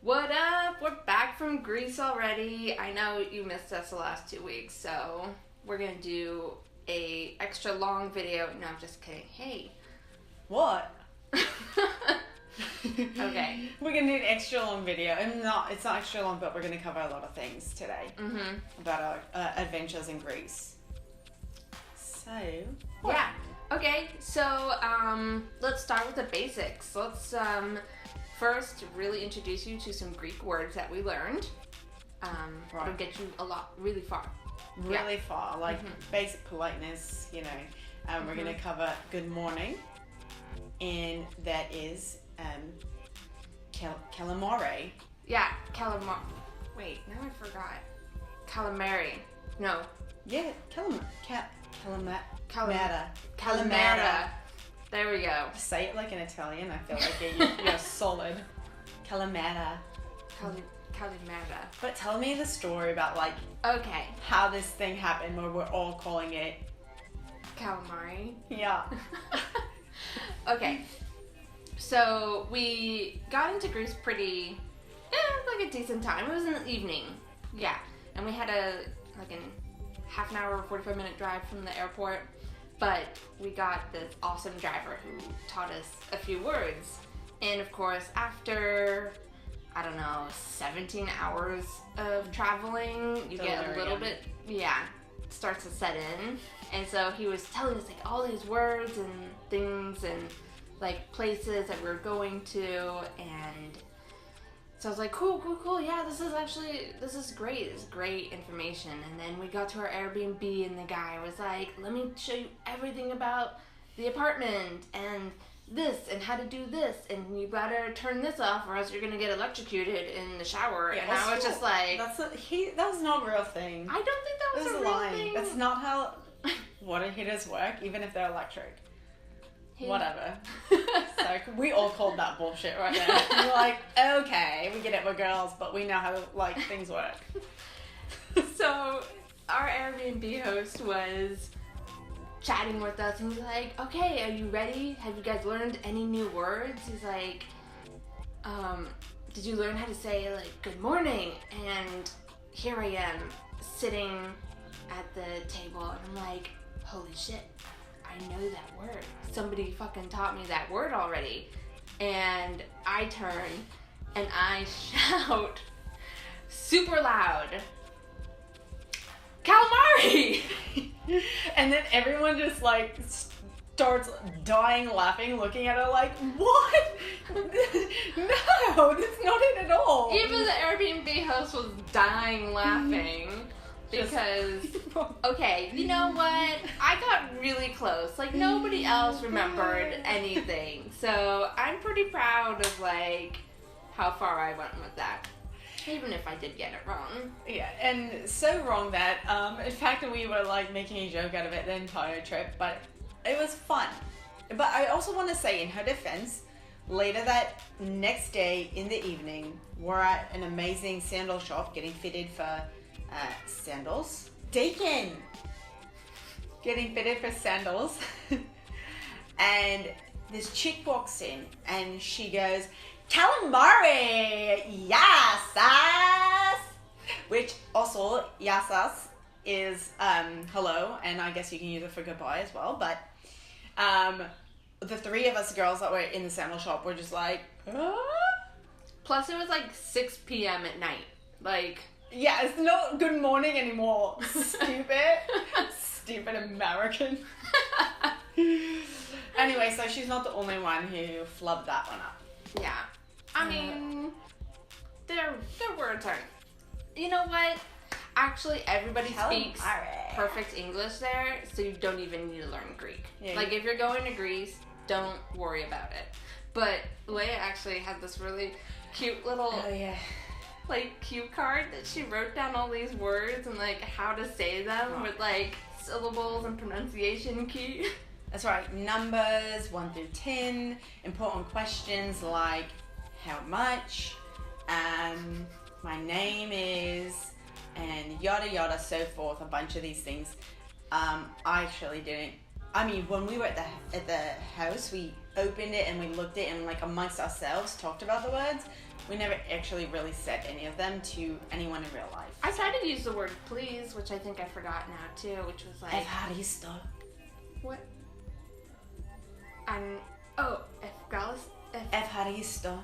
What up? We're back from Greece already. I know you missed us the last 2 weeks, so we're gonna do a extra long video. No, I'm just kidding. Hey. What? Okay. We're gonna do an extra long video. It's not extra long, but we're gonna cover a lot of things today about our adventures in Greece. So. What? Yeah. Okay. So let's start with the basics. Let's first really introduce you to some Greek words that we learned. Right. It'll get you really far. Really far, like basic politeness, you know. We're gonna cover good morning, and that is calamari. Yeah, Wait, now I forgot. Calamari. No. Yeah, calamata. There we go. Say it like an Italian. I feel like you're solid. Calamata. Calamata. But tell me the story about Okay. how this thing happened where we're all calling it Calamari. Yeah. Okay. So we got into Greece pretty, like a decent time. It was in the evening. Yeah. And we had a half an hour, 45-minute drive from the airport. But we got this awesome driver who taught us a few words. And of course, after, 17 hours of traveling, you get a little bit, starts to set in. And so he was telling us all these words and things and places that we were going to. And so I was like, cool. Yeah, this is great. This is great information. And then we got to our Airbnb and the guy was like, let me show you everything about the apartment and this and how to do this. And you better turn this off or else you're going to get electrocuted in the shower. Yeah, and I was just like... that was not a real thing. I don't think that was a real thing. That's not how water heaters work, even if they're electric. Whatever. So we all called that bullshit right there. We're like, okay, we get it, we're girls, but we know how things work. So our Airbnb host was chatting with us and he's like, okay, are you ready? Have you guys learned any new words? He's like, did you learn how to say good morning? And here I am sitting at the table and I'm like, holy shit. I know that word. Somebody fucking taught me that word already. And I turn and I shout super loud, calamari! And then everyone just starts dying laughing, looking at her like, what? No, that's not it at all. Even the Airbnb host was dying laughing. Because, okay, you know what? I got really close. Nobody else remembered anything. So, I'm pretty proud of, how far I went with that. Even if I did get it wrong. Yeah, and so wrong that, in fact, we were, making a joke out of it the entire trip. But it was fun. But I also want to say, in her defense, later that next day in the evening, we're at an amazing sandal shop getting fitted for... sandals. Getting fitted for sandals. And this chick walks in and she goes, calamari, yasas! Which also, yasas is hello, and I guess you can use it for goodbye as well. But the three of us girls that were in the sandal shop were just like, ah? Plus it was 6 p.m. at night. Yeah, it's not good morning anymore. Stupid American. Anyway, so she's not the only one who flubbed that one up. Yeah. I mean, their words aren't... You know what? Actually, everybody speaks perfect English there, so you don't even need to learn Greek. Yeah, if you're going to Greece, don't worry about it. But Leia actually had this really cute little... Oh, yeah. cue card that she wrote down all these words and how to say them with syllables and pronunciation key. That's right. Numbers 1 through 10. Important questions like how much, my name is, and yada yada, so forth. A bunch of these things. I actually didn't. I mean, when we were at the house, we opened it and we looked at it and amongst ourselves talked about the words. We never actually really said any of them to anyone in real life. I tried to use the word please, which I think I forgot now too, which was like... Evharisto. What? Evharisto.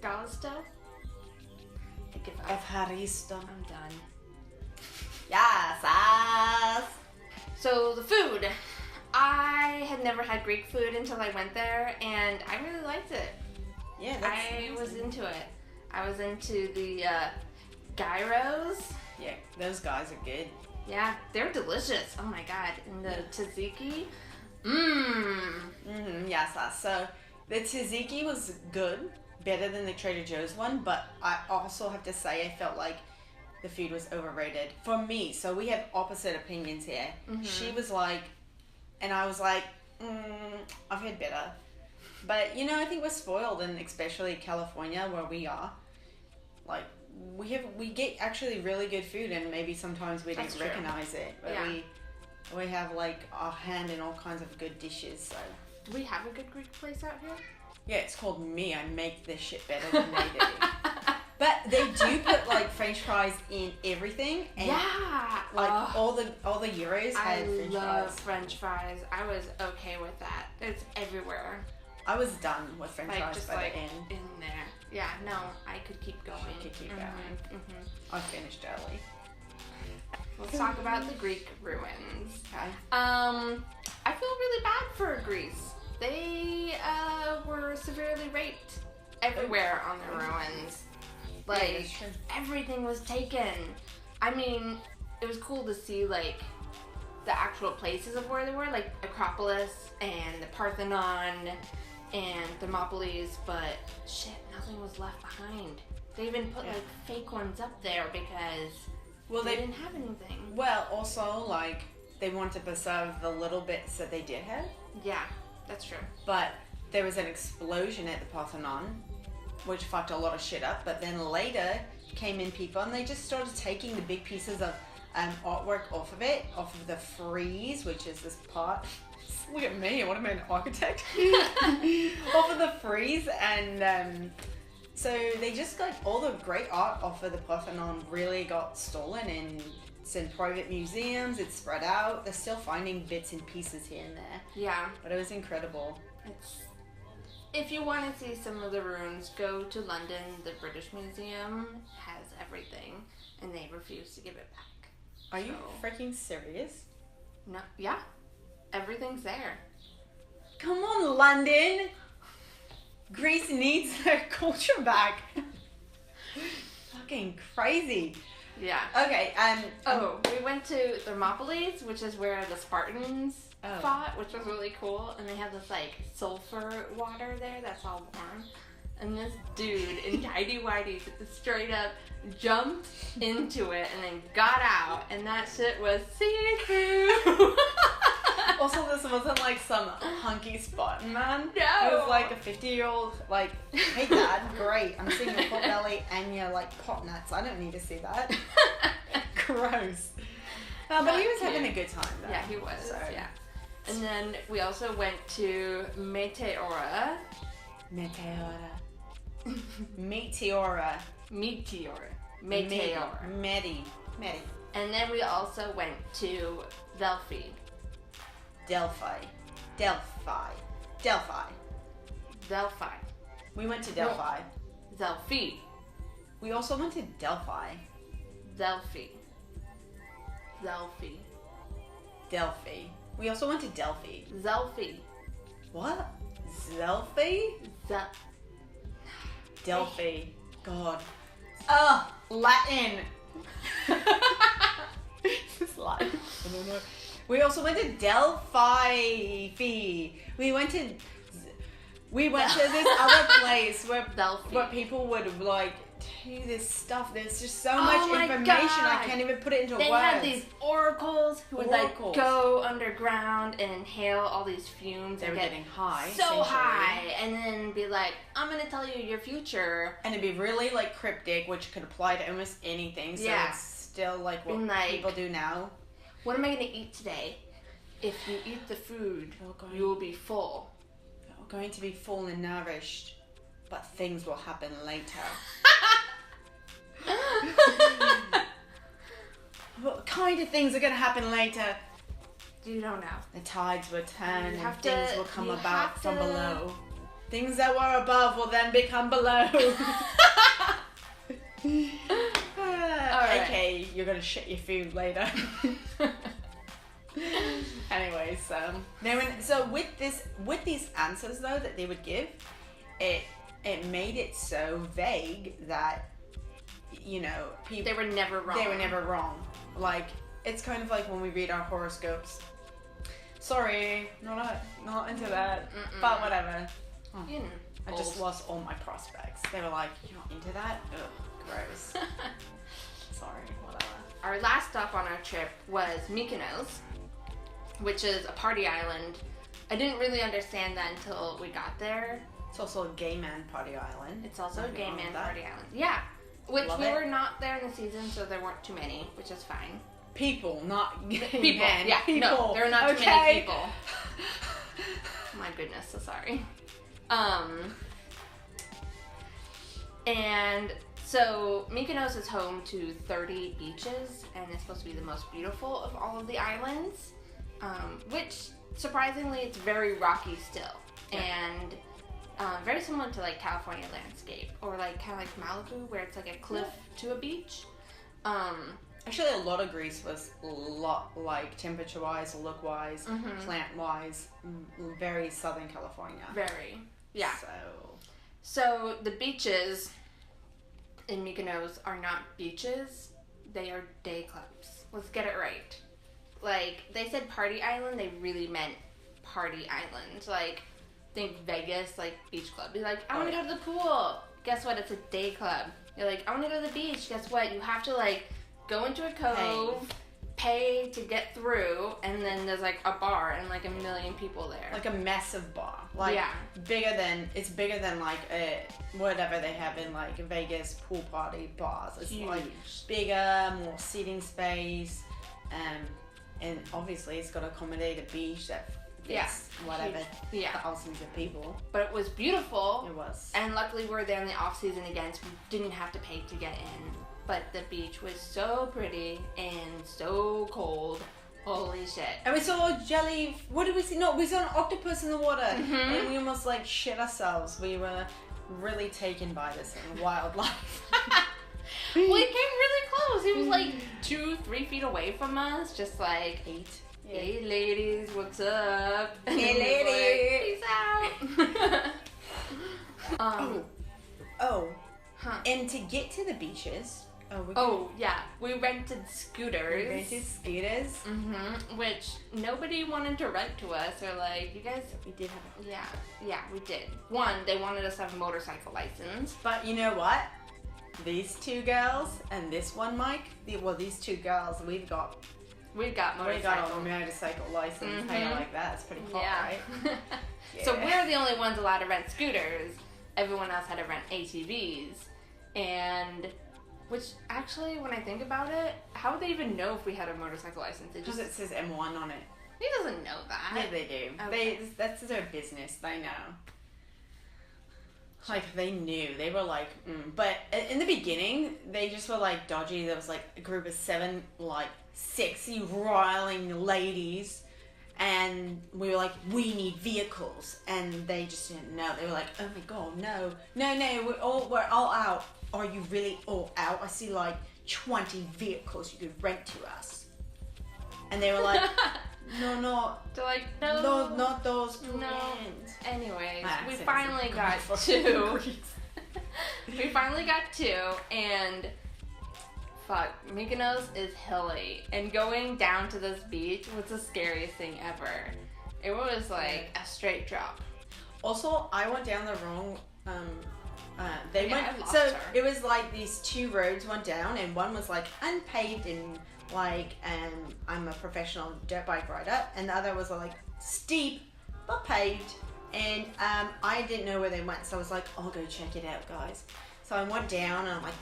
Efgalisto? I give up. Evharisto. I'm done. Yes. So the food. I had never had Greek food until I went there, and I really liked it. Yeah, I was into it. I was into the gyros. Yeah, those guys are good. Yeah, they're delicious. Oh my god. And the tzatziki. Yes. So the tzatziki was good, better than the Trader Joe's one, but I also have to say I felt like the food was overrated for me. So we have opposite opinions here. She was like, and I was like, I've had better. But, you know, I think we're spoiled, and especially California, where we are. Like, we get actually really good food, and maybe sometimes we don't recognize it. But we have, like, our hand in all kinds of good dishes, so. Do we have a good Greek place out here? Yeah, it's called Me. I make this shit better than they do. But they do put, like, French fries in everything. And, like, all the Euros had French fries. I love French fries. I was okay with that. It's everywhere. I was done with French fries just by like the end. in there. Yeah, no, I could keep going. I finished early. Let's talk about the Greek ruins. Okay. I feel really bad for Greece. They were severely raped everywhere on the ruins. Like, everything was taken. I mean, it was cool to see, like, the actual places of where they were, like Acropolis and the Parthenon and Thermopylae, but shit, nothing was left behind. They even put like fake ones up there because they didn't have anything. Well, also, like, they wanted to preserve the little bits that they did have. Yeah, that's true. But there was an explosion at the Parthenon, which fucked a lot of shit up. But then later came in people, and they just started taking the big pieces of artwork off of it, off of the frieze, which is this part. Look at me, I want to be an architect. Off of the frieze, and so they just got all the great art off of the Parthenon really got stolen, and it's in private museums, it's spread out. They're still finding bits and pieces here and there. Yeah. But it was incredible. If you want to see some of the ruins, go to London. The British Museum has everything, and they refuse to give it back. Are you freaking serious? No, yeah. Everything's there. Come on, London! Greece needs their culture back. Fucking crazy. Yeah. Okay, we went to Thermopylae, which is where the Spartans fought, which was really cool. And they have this, like, sulfur water there that's all warm. And this dude in tighty whities straight up jumped into it and then got out, and that shit was see-through. Also, this wasn't like some hunky Spartan man. No. It was like a 50-year-old, like, hey dad, great, I'm seeing your pot belly and your, like, pot nuts. I don't need to see that. Gross. But he was having a good time, though. Yeah, he was, yeah. And then we also went to Meteora. And then we also went to Delphi. We went to Delphi. Delphi. We also went to Delphi. Delphi. We also went to Delphi. Zelphi. What? Zelphi? Delphi. God. Oh, Latin. It's Latin. I don't know. We also went to Delphi. We went to this other place where people would like do this stuff. There's just so much information. I can't even put it into words. They had these oracles who would like go underground and inhale all these fumes. They were getting high. So high. And then be like, I'm going to tell you your future. And it'd be really like cryptic, which could apply to almost anything. So it's still like what people do now. What am I going to eat today? If you eat the food, you will be full. You're going to be full and nourished but things will happen later. What kind of things are going to happen later? You don't know. The tides will turn You and have things to- will come you about have from to- below. Things that were above will then become below. Alright. Okay, you're going to shit your food later. Anyways, so with these answers though that they would give, it made it so vague that, you know, people They were never wrong. They were never wrong. Like, it's kind of like when we read our horoscopes. Sorry, not into that. Mm-mm. But whatever. You know, I just old. lost all my prospects. They were like, "You're not into that? Ugh, gross." Sorry, whatever. Our last stop on our trip was Mykonos, which is a party island. I didn't really understand that until we got there. It's also a gay man party island. It's also a Nothing gay wrong man with that. party island. Yeah. Which Love we it. were not there in the season, so there weren't too many, which is fine. People, not gay People. men. Yeah. People. No, there are not too Okay. many people. My goodness, so sorry. And so Mykonos is home to 30 beaches, and it's supposed to be the most beautiful of all of the islands. Which surprisingly, it's very rocky still, Yeah. and very similar to like California landscape, or like kind of like Malibu, where it's like a cliff to a beach. Actually, a lot of Greece was a lot like temperature-wise, look-wise, Mhm. plant-wise, very Southern California. Very, yeah. So So the beaches in Mykonos are not beaches; they are day clubs. Let's get it right. Like, they said party island, they really meant party island. Like, think Vegas, like, beach club. Be like, I want to go to the pool. Guess what? It's a day club. You're like, I want to go to the beach. Guess what? You have to, like, go into a cove, pay to get through, and then there's, like, a bar and, like, a million people there. like a massive bar, like Yeah. bigger than like a whatever they have in like Vegas pool party bars. It's like Huge. bigger, more seating space, and obviously it's got to accommodate a beach that fits whatever Huge. Yeah. thousands of people. But it was beautiful. It was. And luckily we were there in the off season again, so we didn't have to pay to get in. But the beach was so pretty and so cold. Holy shit. And we saw jelly. What did we see? No, we saw an octopus in the water, Mhm. and we almost like shit ourselves. We were really taken by this wildlife. Well, it came really close. It was like 2-3 feet away from us, just like, hey ladies, what's up? And Hey, it was lady. like, peace out. Oh, Huh. and to get to the beaches. Oh, yeah. We rented scooters. We rented scooters. Mm-hmm. Which nobody wanted to rent to us. Or like, you guys. We did have a Yeah, we did. One, they wanted us to have a motorcycle license. But you know what? These two girls and this one Mike, these two girls, we've got Motorcycle. a motorcycle license. How you Mhm. like that? It's pretty hot, Yeah. right? So Yeah. we're the only ones allowed to rent scooters. Everyone else had to rent ATVs. And, which actually, when I think about it, how would they even know if we had a motorcycle license? Because it says M1 on it. He doesn't know that. Yeah, they do. Okay. That's their business. They know. Like, they knew. They were like, But in the beginning, they just were like dodgy. There was like a group of 7, like, sexy, riling ladies. And we were like, we need vehicles. And they just didn't know. They were like, oh my god, no. No, we're all out. Are you really all out? I see like 20 vehicles you could rent to us. And they were like, no, They're like, no. not those two No. ends. Anyways, My we accent is finally good got for 2. Greece. We finally got 2, and fuck, Mykonos is hilly, and going down to this beach was the scariest thing ever. It was like a straight drop. Also, I went down the wrong. They Yeah, I went. lost So her. it was like these 2 roads went down, and one was like unpaved and like, I'm a professional dirt bike rider, and the other was like steep but paved. And I didn't know where they went, so I was like, I'll go check it out, guys. So I went down, and I'm like,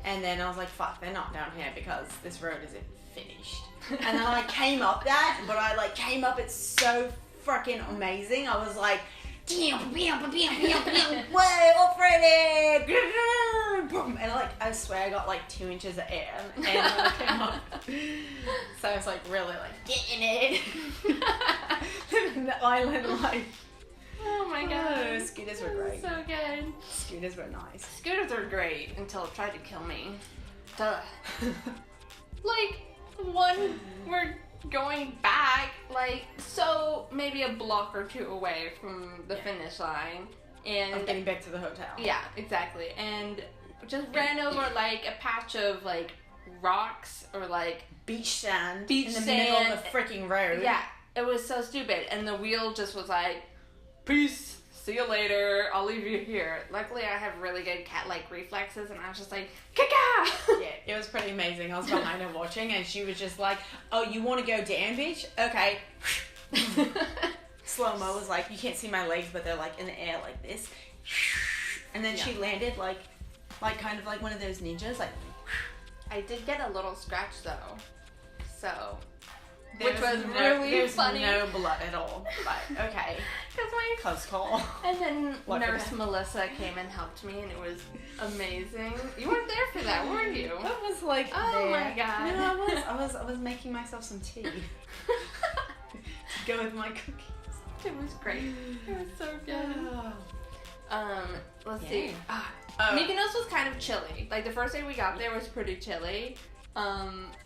and then I was like, fuck, they're not down here because this road isn't finished. And then I came up that, but I like came up it so freaking amazing. I was like, way off ready, and like I swear I got like 2 inches of air and when I came up, so I was like really like get in it. Living in the island like. Oh my god. Scooters were great. So good. Scooters were nice. Scooters are great until it tried to kill me. Duh. Like, one, we're going back, like, so maybe a block or 2 away from the finish line. And I'm getting back to the hotel. Yeah, exactly. And just ran over, like, a patch of, like, rocks or, like... Beach sand. Beach in the sand. middle of the freaking road. Yeah, it was so stupid. And the wheel just was like, peace, see you later, I'll leave you here. Luckily, I have really good cat-like reflexes, and I was just like, Kaka! Yeah, it was pretty amazing. I was behind her watching, and she was just like, oh, you want to go down, bitch? Okay. Slow-mo was like, you can't see my legs, but they're like in the air like this. And then she landed like kind of like one of those ninjas, like. I did get a little scratch, though. So... Which was really funny. There's no blood at all. But, okay. Because my... Close call. And then Nurse Melissa came and helped me, and it was amazing. You weren't there for that, were you? I was like, oh my god. No, I was making myself some tea. To go with my cookies. It was great. It was so good. Let's see. Mykonos was kind of chilly. Like, the first day we got there was pretty chilly.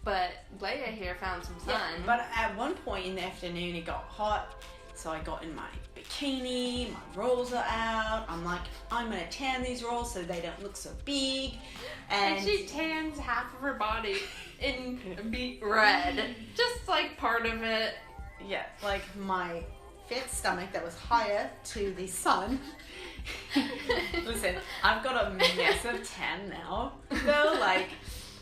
But Leia here found some sun. Yeah, but at one point in the afternoon it got hot, so I got in my bikini, my rolls are out. I'm like, I'm gonna tan these rolls so they don't look so big. And she tans half of her body in beet red. Just like part of it. Yeah, like my fat stomach that was higher to the sun. Listen, I've got a massive tan now. Though, like,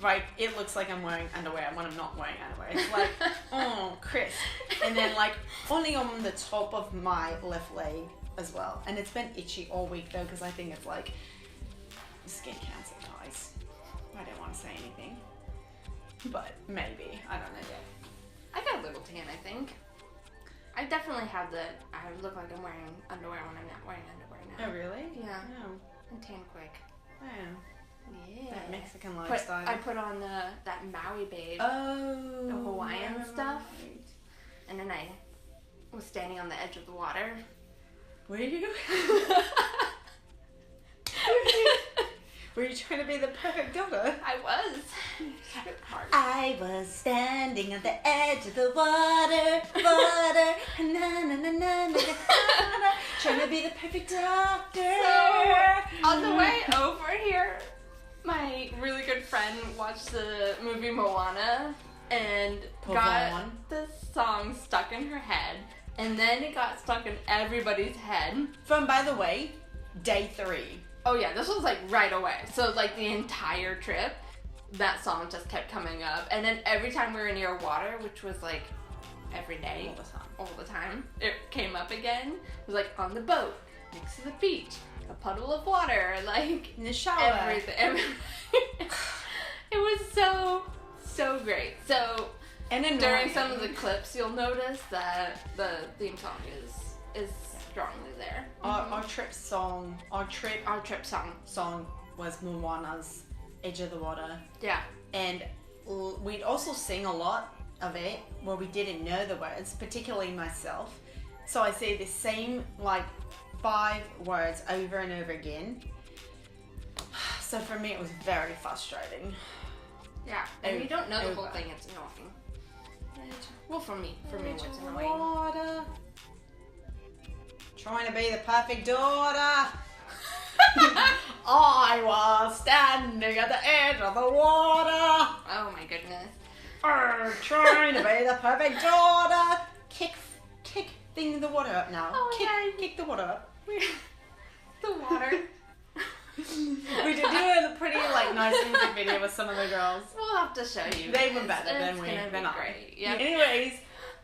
right, it looks like I'm wearing underwear when I'm not wearing underwear. It's like, oh, crisp. And then, like, only on the top of my left leg as well. And it's been itchy all week, though, because I think it's, like, skin cancer, guys. I don't want to say anything. But maybe. I don't know yet. I got a little tan, I think. I definitely have I look like I'm wearing underwear when I'm not wearing underwear now. Oh, really? Yeah. Oh. I'm tan quick. Oh. Yeah. That Mexican lifestyle. I put on that Maui Babe. Oh. The Hawaiian stuff. Right. And then I was standing on the edge of the water. Were you? Were you trying to be the perfect daughter? I was. I was standing at the edge of the water, na na na na na, trying to be the perfect doctor. So, on the way over here, my really good friend watched the movie Moana and got the song stuck in her head, and then it got stuck in everybody's head. From, by the way, day 3. Oh yeah, this was like right away. So like the entire trip, that song just kept coming up. And then every time we were near water, which was like every day, all the time, it came up again. It was like on the boat, next to the beach, a puddle of water, like in the shower. Everything. It was so great. So and then during some of the clips, you'll notice that the theme song is strongly there. Our trip song was Moana's Edge of the Water. Yeah. And we'd also sing a lot of it where we didn't know the words, particularly myself. So I say the same like 5 words over and over again. So for me it was very frustrating. Yeah. And you don't know the whole thing, it's annoying. Well, for me it's annoying. Water. Trying to be the perfect daughter. I was standing at the edge of the water. Oh my goodness. Trying to be the perfect daughter. Kick the water up now. Oh, kick the water up. The water. We did do a pretty like nice music video with some of the girls. We'll have to show you. They were better than we. They're not great. Yeah.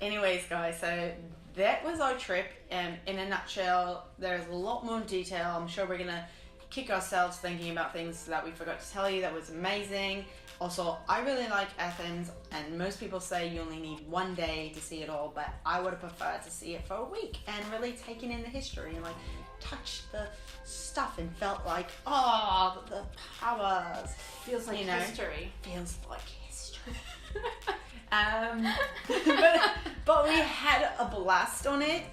Anyways, guys. So that was our trip. In a nutshell, there's a lot more detail. I'm sure we're gonna kick ourselves thinking about things that we forgot to tell you that was amazing. Also, I really like Athens, and most people say you only need one day to see it all, but I would have preferred to see it for a week and really taken in the history and like touch the stuff and felt like, oh, the powers. Feels like history. Feels like history. But we had a blast on it,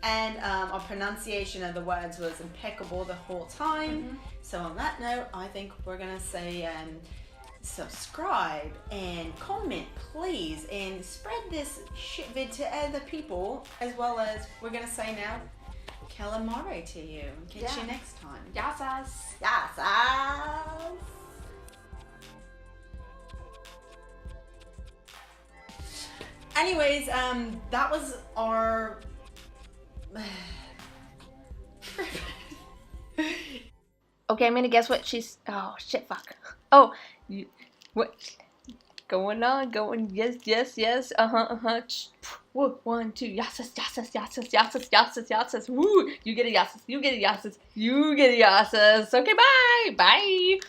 and our pronunciation of the words was impeccable the whole time. Mm-hmm. So on that note, I think we're gonna say subscribe and comment, please, and spread this shit vid to other people, as well as we're gonna say now, calamari to you. Catch you next time. Yasas. Yasas. Anyways, that was our Okay, I'm gonna guess what she's. Oh shit! Fuck. Oh, what? Going on? Going? Yes, yes, yes. Woo, 1, 2. Yasas, yasas, yasas, yasas, yasas, yasas. Woo! You get a yasas. You get a yasas. You get a yasas. Okay, bye, bye.